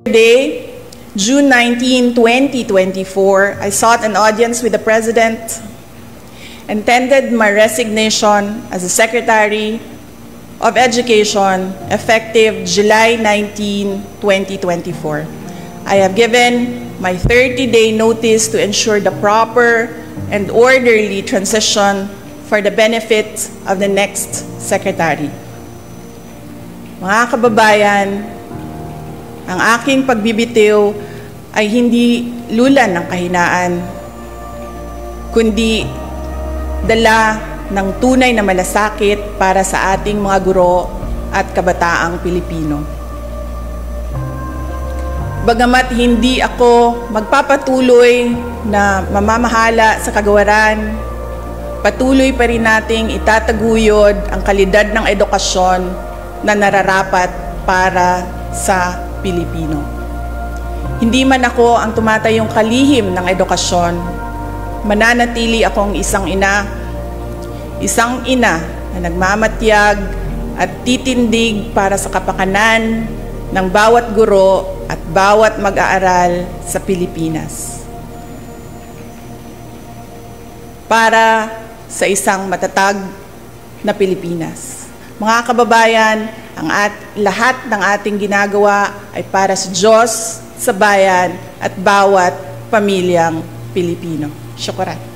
Today, June 19, 2024, I sought an audience with the President and tendered my resignation as the Secretary of Education effective July 19, 2024. I have given my 30-day notice to ensure the proper and orderly transition for the benefit of the next Secretary. Mga kababayan, ang aking pagbibitiw ay hindi lulan ng kahinaan, kundi dala ng tunay na malasakit para sa ating mga guro at kabataang Pilipino. Bagamat hindi ako magpapatuloy na mamamahala sa kagawaran, patuloy pa rin nating itataguyod ang kalidad ng edukasyon na nararapat para sa Pilipino. Hindi man ako ang tumatayong kalihim ng edukasyon, mananatili akong isang ina na nagmamatyag at titindig para sa kapakanan ng bawat guro at bawat mag-aaral sa Pilipinas. Para sa isang matatag na Pilipinas. Mga kababayan, lahat ng ating ginagawa ay para sa Diyos, sa bayan, at bawat pamilyang Pilipino. Syukuran.